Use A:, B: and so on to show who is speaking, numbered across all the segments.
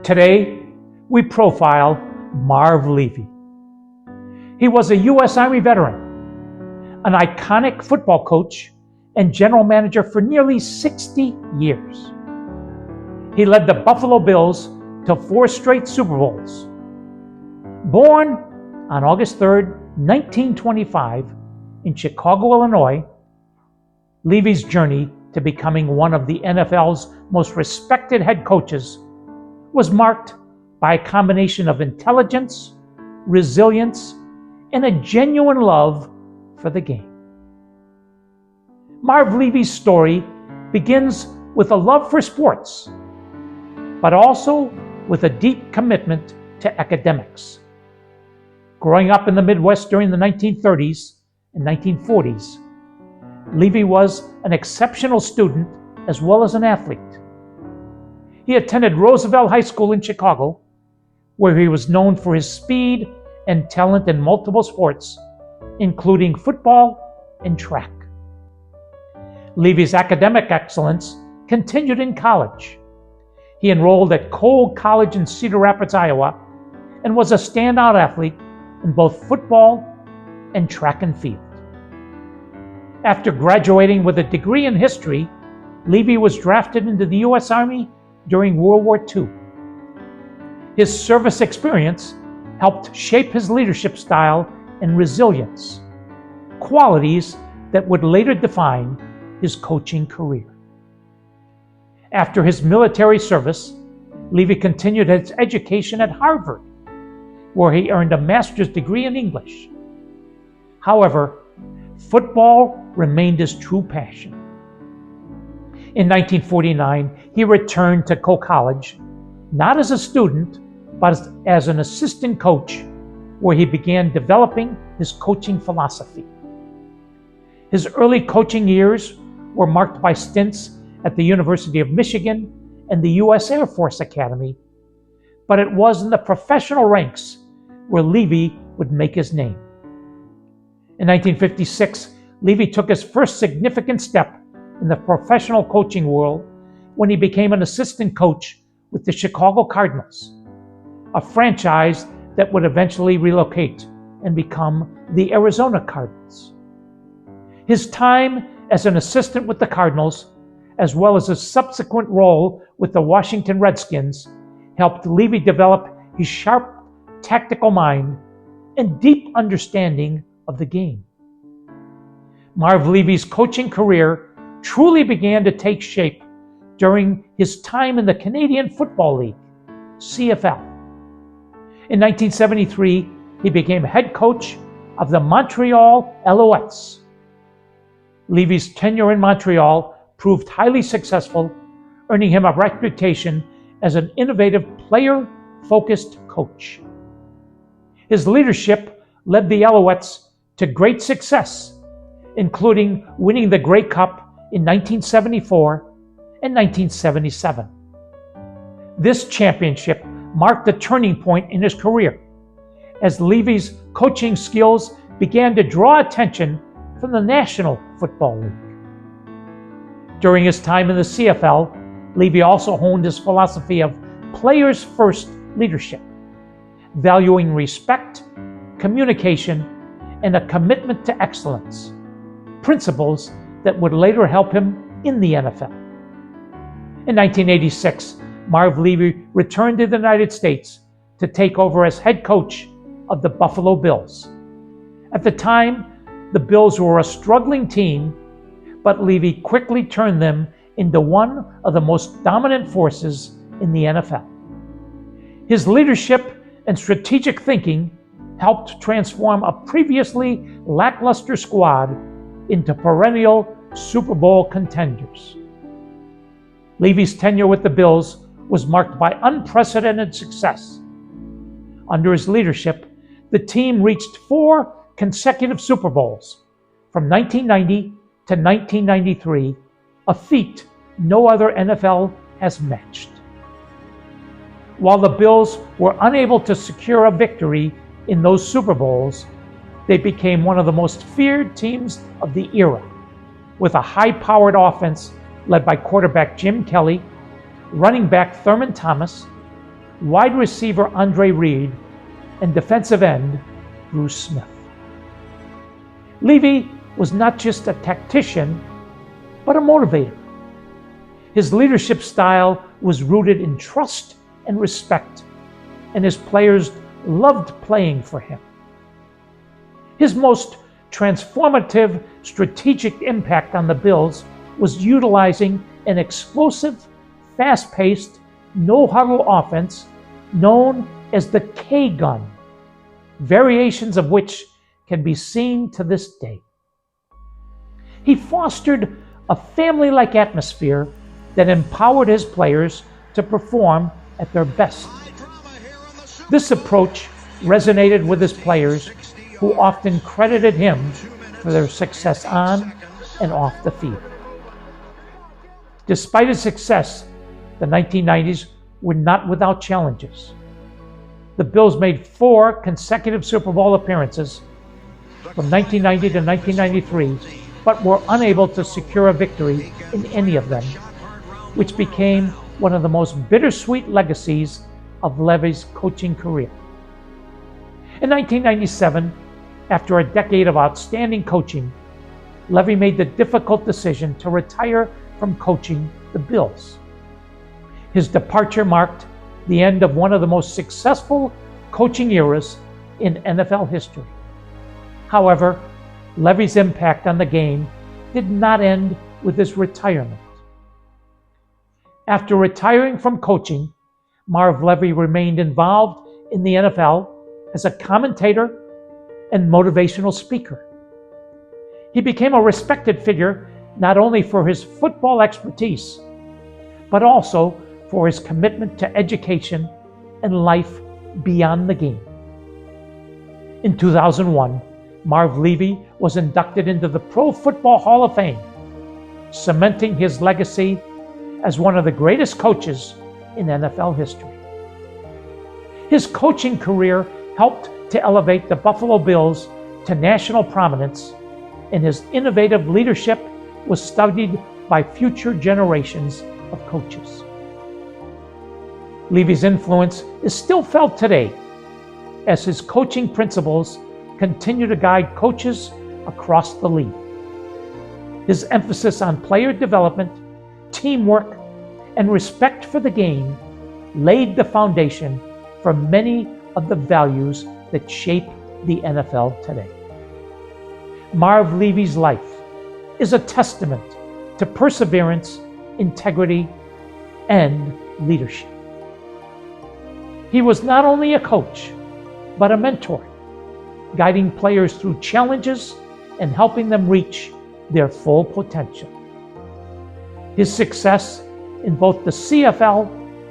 A: Today, we profile Marv Levy. He was a U.S. Army veteran, an iconic football coach, and general manager for nearly 60 years. He led the Buffalo Bills to 4 straight Super Bowls. Born on August 3, 1925, in Chicago, Illinois, Levy's journey to becoming one of the NFL's most respected head coaches was marked by a combination of intelligence, resilience, and a genuine love for the game. Marv Levy's story begins with a love for sports, but also with a deep commitment to academics. Growing up in the Midwest during the 1930s and 1940s, Levy was an exceptional student as well as an athlete. He attended Roosevelt High School in Chicago, where he was known for his speed and talent in multiple sports, including football and track. Levy's academic excellence continued in college. He enrolled at Cole College in Cedar Rapids, Iowa, and was a standout athlete in both football and track and field. After graduating with a degree in history, Levy was drafted into the U.S. Army during World War II. His service experience helped shape his leadership style and resilience, qualities that would later define his coaching career. After his military service, Levy continued his education at Harvard, where he earned a master's degree in English. However, football remained his true passion. In 1949, he returned to Cole College, not as a student, but as an assistant coach, where he began developing his coaching philosophy. His early coaching years were marked by stints at the University of Michigan and the U.S. Air Force Academy, but it was in the professional ranks where Levy would make his name. In 1956, Levy took his first significant step in the professional coaching world when he became an assistant coach with the Chicago Cardinals, a franchise that would eventually relocate and become the Arizona Cardinals. His time as an assistant with the Cardinals, as well as his subsequent role with the Washington Redskins, helped Levy develop his sharp tactical mind and deep understanding of the game. Marv Levy's coaching career truly began to take shape during his time in the Canadian Football League, CFL. In 1973, he became head coach of the Montreal Alouettes. Levy's tenure in Montreal proved highly successful, earning him a reputation as an innovative, player-focused coach. His leadership led the Alouettes to great success, including winning the Grey Cup in 1974 and 1977. This championship marked a turning point in his career, as Levy's coaching skills began to draw attention from the National Football League. During his time in the CFL, Levy also honed his philosophy of players-first leadership, valuing respect, communication, and a commitment to excellence, principles that would later help him in the NFL. In 1986, Marv Levy returned to the United States to take over as head coach of the Buffalo Bills. At the time, the Bills were a struggling team, but Levy quickly turned them into one of the most dominant forces in the NFL. His leadership and strategic thinking helped transform a previously lackluster squad into perennial Super Bowl contenders. Levy's tenure with the Bills was marked by unprecedented success. Under his leadership, the team reached 4 consecutive Super Bowls from 1990 to 1993, a feat no other NFL has matched. While the Bills were unable to secure a victory in those Super Bowls, they became one of the most feared teams of the era, with a high-powered offense led by quarterback Jim Kelly, running back Thurman Thomas, wide receiver Andre Reed, and defensive end Bruce Smith. Levy was not just a tactician, but a motivator. His leadership style was rooted in trust and respect, and his players loved playing for him. His most transformative strategic impact on the Bills was utilizing an explosive, fast-paced, no-huddle offense known as the K-gun, variations of which can be seen to this day. He fostered a family-like atmosphere that empowered his players to perform at their best. This approach resonated with his players, who often credited him for their success on and off the field. Despite his success, the 1990s were not without challenges. The Bills made 4 consecutive Super Bowl appearances from 1990 to 1993, but were unable to secure a victory in any of them, which became one of the most bittersweet legacies of Levy's coaching career. In 1997, after a decade of outstanding coaching, Levy made the difficult decision to retire from coaching the Bills. His departure marked the end of one of the most successful coaching eras in NFL history. However, Levy's impact on the game did not end with his retirement. After retiring from coaching, Marv Levy remained involved in the NFL as a commentator and motivational speaker. He became a respected figure not only for his football expertise, but also for his commitment to education and life beyond the game. In 2001, Marv Levy was inducted into the Pro Football Hall of Fame, cementing his legacy as one of the greatest coaches in NFL history. His coaching career helped to elevate the Buffalo Bills to national prominence, and his innovative leadership was studied by future generations of coaches. Levy's influence is still felt today as his coaching principles continue to guide coaches across the league. His emphasis on player development, teamwork, and respect for the game laid the foundation for many of the values that shape the NFL today. Marv Levy's life is a testament to perseverance, integrity, and leadership. He was not only a coach, but a mentor, guiding players through challenges and helping them reach their full potential. His success in both the CFL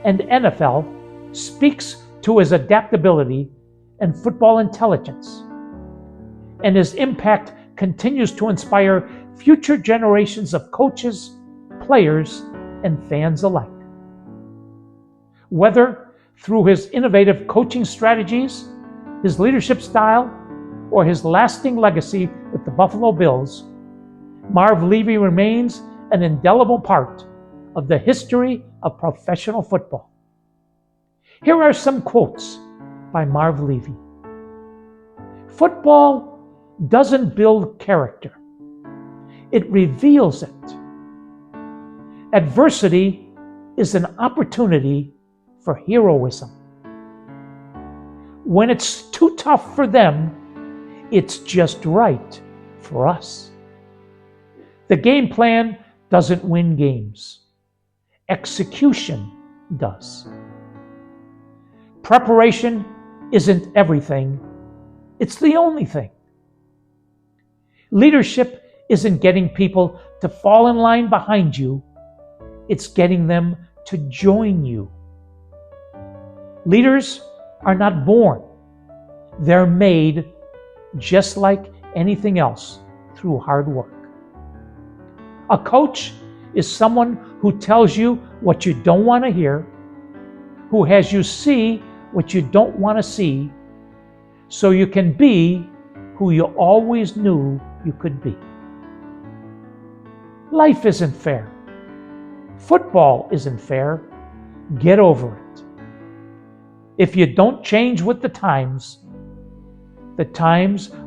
A: and NFL speaks to his adaptability and football intelligence, and his impact continues to inspire future generations of coaches, players, and fans alike. Whether through his innovative coaching strategies, his leadership style, or his lasting legacy with the Buffalo Bills, Marv Levy remains an indelible part of the history of professional football. Here are some quotes by Marv Levy. Football doesn't build character. It reveals it. Adversity is an opportunity for heroism. When it's too tough for them, it's just right for us. The game plan doesn't win games. Execution does. Preparation isn't everything. It's the only thing. Leadership isn't getting people to fall in line behind you. It's getting them to join you. Leaders are not born. They're made just like anything else through hard work. A coach is someone who tells you what you don't want to hear, who has you see what you don't want to see, so you can be who you always knew you could be. Life isn't fair. Football isn't fair. Get over it. If you don't change with the times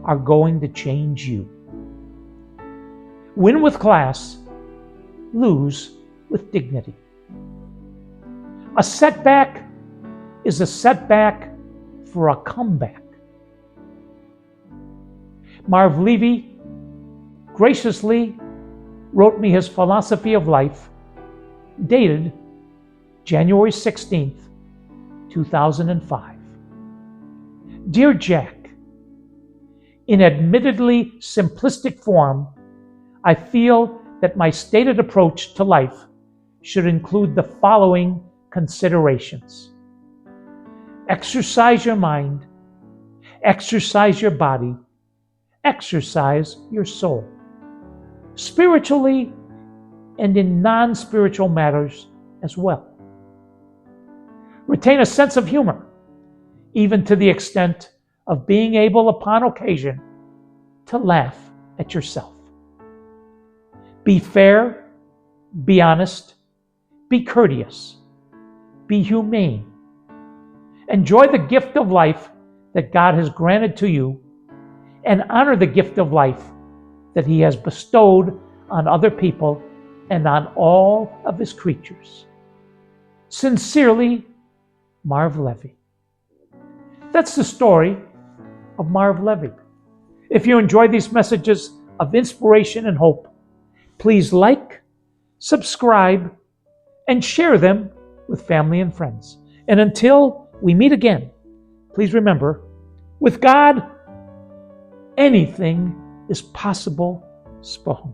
A: are going to change you. Win with class, lose with dignity. A setback is a setback for a comeback. Marv Levy graciously wrote me his philosophy of life, dated January 16th, 2005. Dear Jack, in admittedly simplistic form, I feel that my stated approach to life should include the following considerations. Exercise your mind, exercise your body, exercise your soul. Spiritually and in non-spiritual matters as well. Retain a sense of humor, even to the extent of being able upon occasion to laugh at yourself. Be fair, be honest, be courteous, be humane. Enjoy the gift of life that God has granted to you, and honor the gift of life that He has bestowed on other people and on all of His creatures. Sincerely, Marv Levy. That's the story of Marv Levy. If you enjoy these messages of inspiration and hope, please like, subscribe, and share them with family and friends. And until we meet again, please remember, with God, anything is possible. Spohon.